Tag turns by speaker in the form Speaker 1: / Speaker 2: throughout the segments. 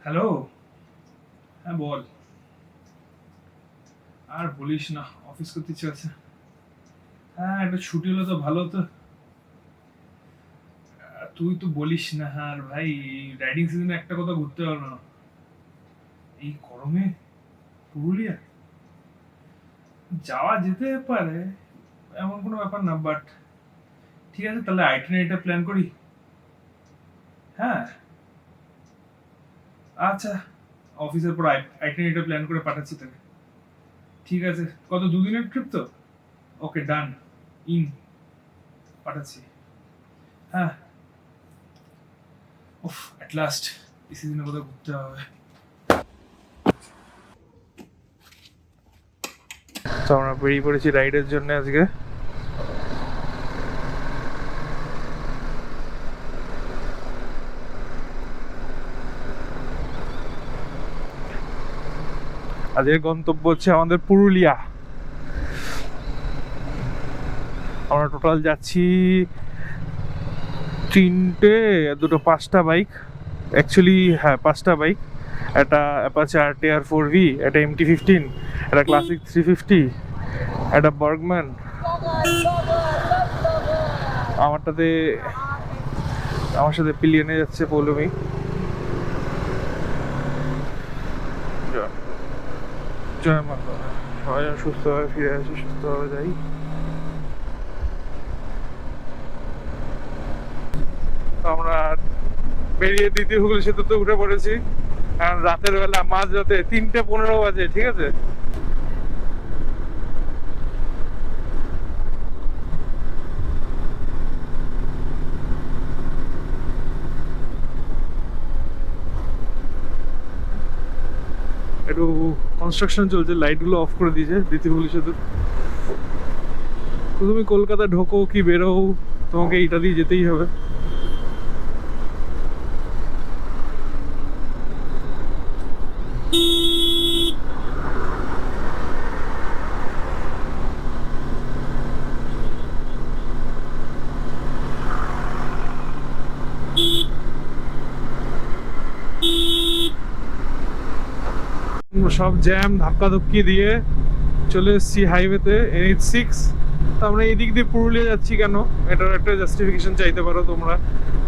Speaker 1: Hello. হ্যাঁ বল। আর বলিস না, অফিস করতে ইচ্ছে আছে। হ্যাঁ, একটা ছুটি হলে তো ভালো হতো। তুই তো বলিস না। হ্যাঁ আর ভাই, রাইডিং সিজনে একটা কথা ঘুরতে পারবো না এই গরমে। পুরুলিয়া যাওয়া যেতে পারে, এমন কোনো ব্যাপার না, বাট ঠিক আছে, তাহলে আইটিনারিটা প্ল্যান করি। হ্যাঁ, আচ্ছা, অফিসের পর আইটিনারিটা প্ল্যান করে পাঠাচ্ছি তোকে। ঠিক আছে, কত দুদিনের ট্রিপ তো? ওকে, ডান। ইন, পাঠাচ্ছি। হ্যাঁ। উফ, অ্যাট লাস্ট এই সিজনে কোথাও ঘুরতে হবে। তো আমরা বেরিয়ে পড়েছি রাইডের জন্য আজকে। আজকের গন্তব্য হচ্ছে আমাদের পুরুলিয়া। আমরা টোটাল যাচ্ছি তিনটে, দুটো পাঁচটা বাইক। অ্যাকচুয়ালি হ্যাঁ, পাঁচটা বাইক। একটা অ্যাপাচে RTR 4V, একটা MT-15, একটা ক্লাসিক 350, একটা বার্গম্যান। আমারটাতে আমার সাথে পিলিয়নে যাচ্ছে পৌলমি। জয় মা, সবাই যেন সুস্থভাবে ফিরে আসি, সুস্থভাবে যাই। আমরা বেরিয়ে দ্বিতীয় হুগলি সেতুতে উঠে পড়েছি। কারণ রাতের বেলা, মাঝ রাতে 3:15 বাজে, ঠিক আছে। একটু কনস্ট্রাকশন চলছে, লাইটগুলো অফ করে দিয়েছে দ্বিতীয় হুগলি সেতু। তো তুমি কলকাতা ঢোকো কি বেরো, তোমাকে এইটা দিয়ে যেতেই হবে। সব জ্যাম ধাক্কাধুক্কি দিয়ে চলে এসেছি হাইওয়েতে, NH6। তো আমরা এই দিক দিয়ে পুরুলিয়া যাচ্ছি কেন, এটার একটা জাস্টিফিকেশন চাইতে পারো তোমরা।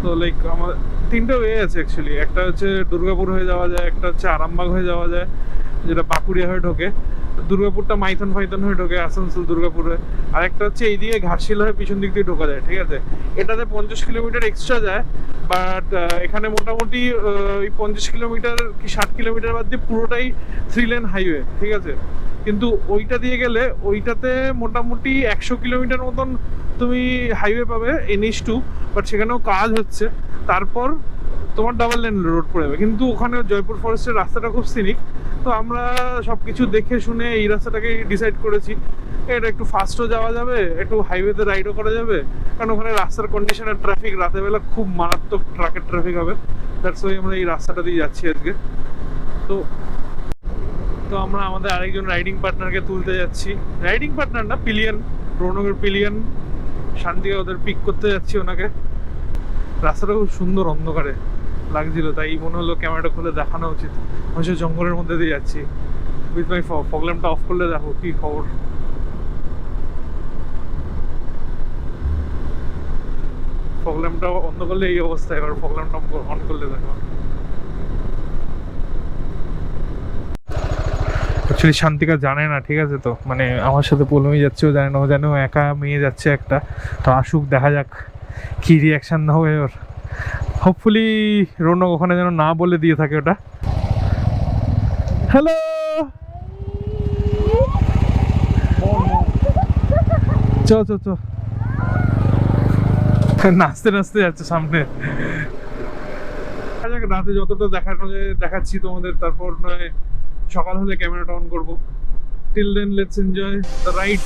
Speaker 1: তো লাইক আমার তিনটে ওয়ে আছে অ্যাকচুয়ালি। একটা হচ্ছে দুর্গাপুর হয়ে যাওয়া যায়, একটা হচ্ছে আরামবাগ হয়ে যাওয়া যায়, যেটা বাঁকুড়িয়া হয়ে ঢোকে। দুর্গাপুরটা মাইথন ফাইথন হয়ে ঢোকে আসানসোল দুর্গাপুরে। আর একটা হচ্ছে এইদিকে ঘাটশিলা হয়ে পিছন দিক দিয়ে ঢোকা যায়, ঠিক আছে। এটাতে 50 কিলোমিটার এক্সট্রা যায়, বাট এখানে মোটামুটি ওই 50 কিলোমিটার কি 60 কিলোমিটার বাদ দিয়ে পুরোটাই 3 লেন হাইওয়ে, ঠিক আছে। কিন্তু ওইটা দিয়ে গেলে ওইটাতে মোটামুটি 100 কিলোমিটার মতন তুমি হাইওয়ে পাবে, NH2, বাট সেখানেও কাজ হচ্ছে। তারপর তোমার ডাবল লেন রোড পড়ে যাবে, কিন্তু ওখানে জয়পুর ফরেস্টের রাস্তাটা খুব সিনিক। তো আমরা সব কিছু দেখে শুনে এই রাস্তাটাকে ডিসাইড করেছি। এটা একটু ফাস্টও যাওয়া যাবে, একটু হাইওয়েতে রাইডও করা যাবে, কারণ ওখানে রাস্তার কন্ডিশনের ট্রাফিক রাতের বেলা খুব মারাত্মক ট্রাকের ট্রাফিক হবে। দ্যাটস ওয়াই আমরা এই রাস্তাটা দিয়ে যাচ্ছি আজকে। তো তো আমরা আমাদের আরেকজন রাইডিং পার্টনারকে তুলতে যাচ্ছি। রাইডিং পার্টনার না, পিলিয়ন, রৌনকের পিলিয়ন। শান্তিকে ওদের পিক করতে যাচ্ছি ওনাকে। রাস্তাটা খুব সুন্দর, অন্ধকারে লাগছিল, তাই মনে হলো ক্যামেরাটা খুলে দেখানো উচিত। আমি জঙ্গলের মধ্যে দিয়ে যাচ্ছি উইথ মাই ফগ ল্যাম্পটা অফ করলে দেখো কি খবর। ফগ ল্যাম্পটা অন্ধ করলে এই অবস্থা, এবার ফগ ল্যাম্পটা অন করলে দেখো। অ্যাকচুয়ালি শান্তিকা জানে না, ঠিক আছে। তো মানে আমার সাথে পৌলমি যাচ্ছে, ও জানে না, ও জানে ও একা মেয়ে যাচ্ছে একটা। তো আসুক, দেখা যাক কি রিয়াকশন না হবে ওর। হোপফুলি রৌনক ওখানে যেন না বলে দিয়ে থাকে ওটা। হ্যালো, চ চ চ, নাচতে নাচতে যাচ্ছে সামনে। রাতে যতটা দেখানো যায় দেখাচ্ছি তোমাদের, তারপর নয় সকাল হলে ক্যামেরাটা অন করবো। Till then let's enjoy the ride.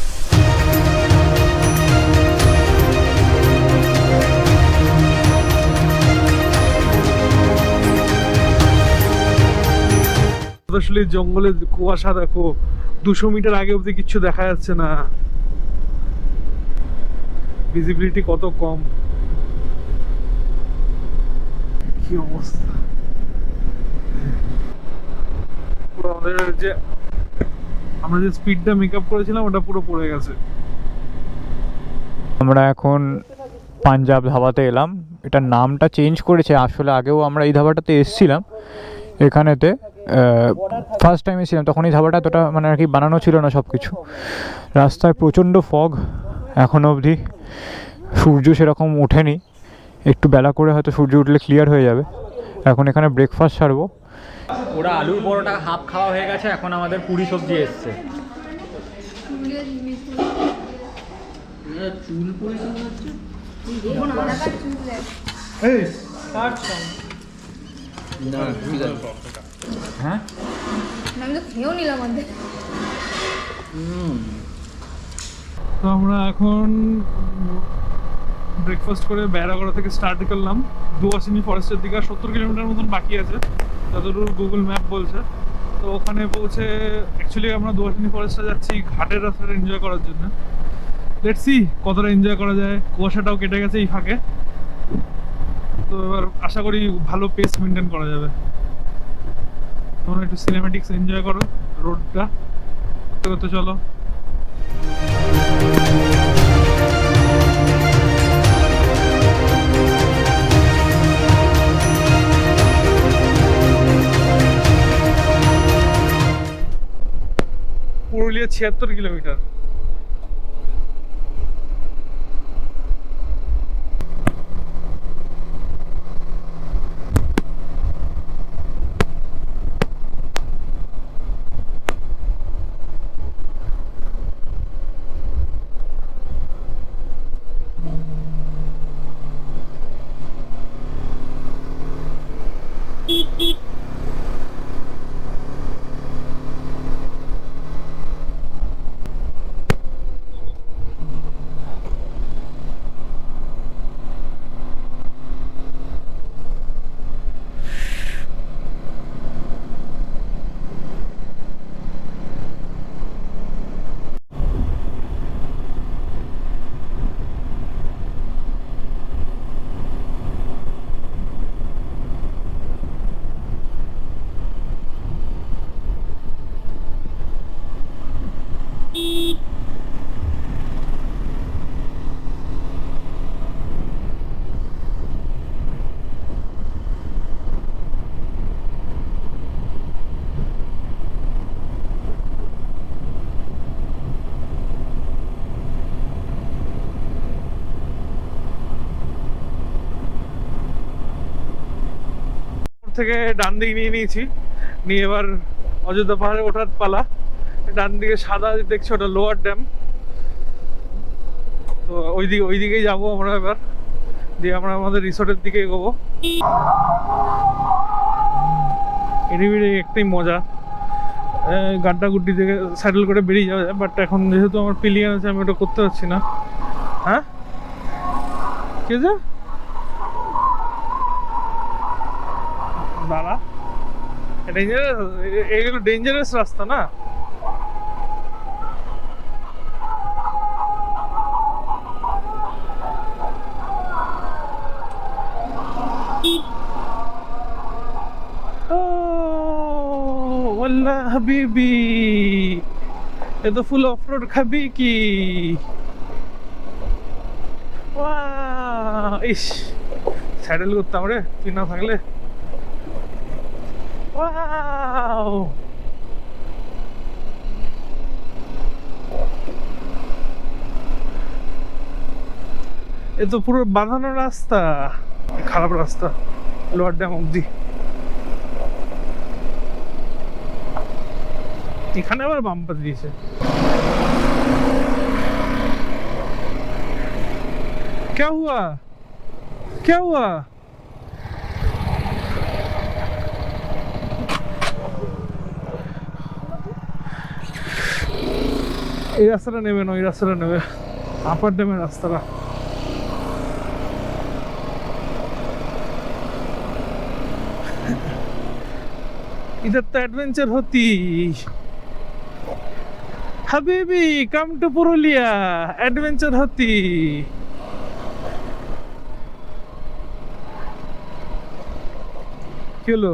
Speaker 1: আসলে জঙ্গলে কুয়াশা দেখো, 200 মিটার আগে অব্দি কিচ্ছু দেখা যাচ্ছে না, ভিজিবিলিটি কত কম, কি অবস্থা। আমাদের যে আমরা যে স্পিডটা মেকআপ করেছিলাম ওটা পুরো পড়ে গেছে।
Speaker 2: আমরা এখন পাঞ্জাব ধাবাতে এলাম। এটার নামটা চেঞ্জ করেছে, আসলে আগেও আমরা এই ধাবাটাতে এসেছিলাম। এখানেতে ফার্স্ট টাইম এসেছিলাম তখন এই ধাবাটা এতটা মানে আর কি বানানো ছিল না সব কিছু। রাস্তায় প্রচণ্ড ফগ এখনও অবধি, সূর্য সেরকম ওঠেনি, একটু বেলা করে হয়তো সূর্য উঠলে ক্লিয়ার হয়ে যাবে। এখন এখানে ব্রেকফাস্ট সারবো। ওরা আলুর পরোটা হাফ খাওয়া হয়ে গেছে, এখন আমাদের পুরি সবজি এসছে। হ্যাঁ
Speaker 3: আমি তো খেয়েও নিলাম অর্ধেক।
Speaker 1: তো আমরা এখন ব্রেকফাস্ট করে বেড়াগড়া থেকে স্টার্ট করলাম দুয়াশিনী ফরেস্টের দিকে। 70 কিলোমিটার মতন বাকি আছে যতদূর গুগল ম্যাপ বলছে। তো ওখানে পৌঁছে অ্যাকচুয়ালি আমরা দুয়াশিনী ফরেস্টে যাচ্ছি ঘাটের রাস্তাটা এনজয় করার জন্য। লেটস সি কতটা এনজয় করা যায়। কুয়াশাটাও কেটে গেছে এই ফাঁকে, তো এবার আশা করি ভালো পেস মেনটেন করা যাবে। তোমরা একটু সিনেম্যাটিক্স এনজয় করো রোডটা করতে করতে চলো। পুরুলিয়া 76 কিলোমিটার। থেকে ডান দিকে নিয়ে নিয়েছি, নিয়ে এবার অযোধ্যা পাহাড়ে ওঠার পালা। ডান দিকে সাদা দেখছি ওটা লোয়ার ড্যাম, তো ওইদিকেই যাবো আমরা এবার। দিয়ে আমরা আমাদের রিসোর্টের দিকে এগোবো। এদিকে একটাই মজা, গাড্ডা গুড্ডি থেকে স্যাডেল করে বেরিয়ে যাওয়া যায়, বাট এখন যেহেতু আমার পিলিয়ান আছে আমি ওটা করতে পারছি না। হ্যাঁ কি আছে দাঁড়া, এগুলো ডেঞ্জারাস রাস্তা না। ওয়াল্লাহ হাবিবি, এ তো ফুল অফ রোড খাবি কি? ইস স্যাডেল করতাম রে তুই না থাকলে। এ তো পুরো বাঁধানো রাস্তা, খারাপ রাস্তা লোয়ার ড্যাম অব্দি। এখানে আবার বাম্পার দিয়েছে। क्या हुआ क्या हुआ? এই রাস্তাটা নেবে না, ওই রাস্তাটা নেবে, আপার ড্যামের রাস্তাটা। इधर तो एडवेंचर होती। हबीबी कम टू पुरुलिया, एडवेंचर होती। কি হলো?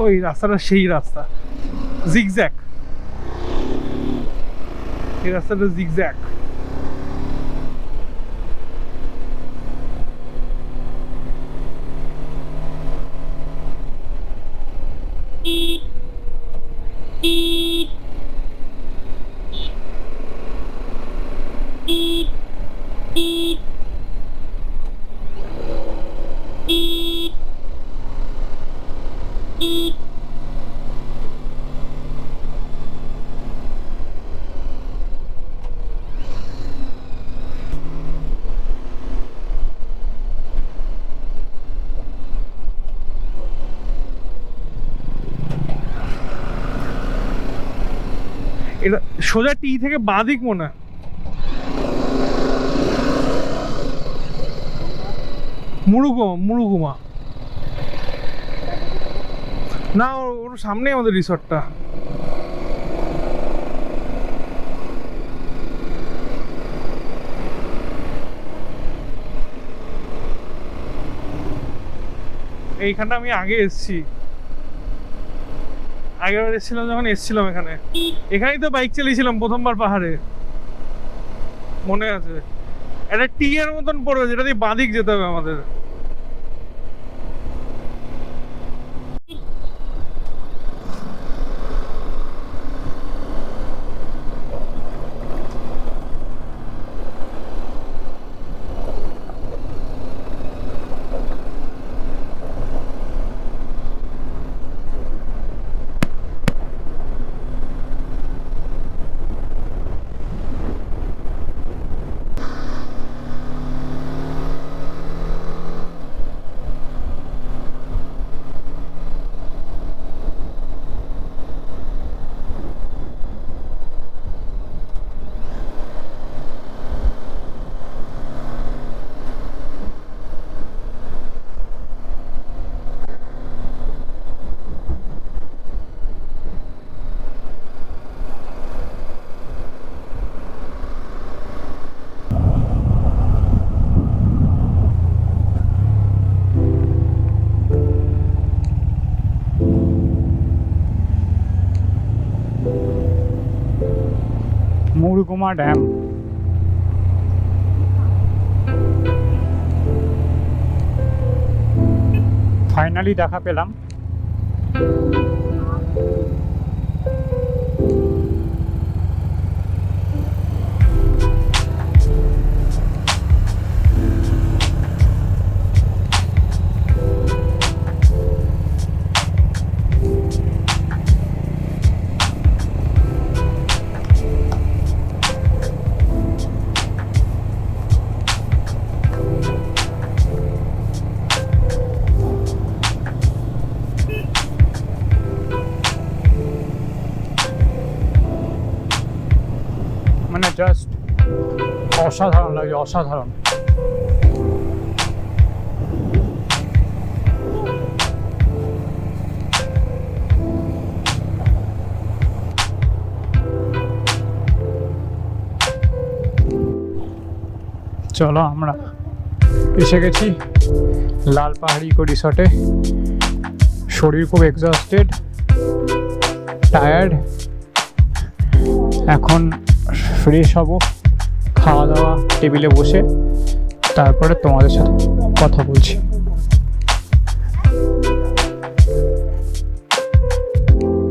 Speaker 1: ওই রাস্তাটা সেই রাস্তা, জিগজ্যাগ, এই রাস্তাটা জিগজ্যাগ। এটা সোজা টি থেকে বাঁ দিক মনে হয়। মুরুগুমা না, ওর সামনে আমাদের রিসর্টটা। এইখানটা আমি আগে এসেছি, আগেরবার এসেছিলাম যখন এসেছিলাম এখানে, এখানেই তো বাইক চালিয়েছিলাম প্রথমবার পাহাড়ে, মনে আছে। একটা টি এর মতন পড়বে যেটা দিয়ে বাঁদিক যেতে হবে আমাদের।
Speaker 2: মুরুগুমা ড্যাম। ফাইনালি দেখা পেলাম। মানে জাস্ট অসাধারণ লাগে, অসাধারণ। চলো আমরা এসে গেছি লাল পাহাড়ি ইকো রিসর্টে। শরীর খুব এক্সস্টেড, টায়ার্ড। এখন ফ্রেশ হব, খাওয়া দাওয়া টেবিলে বসে, তারপরে তোমাদের সাথে কথা বলছি।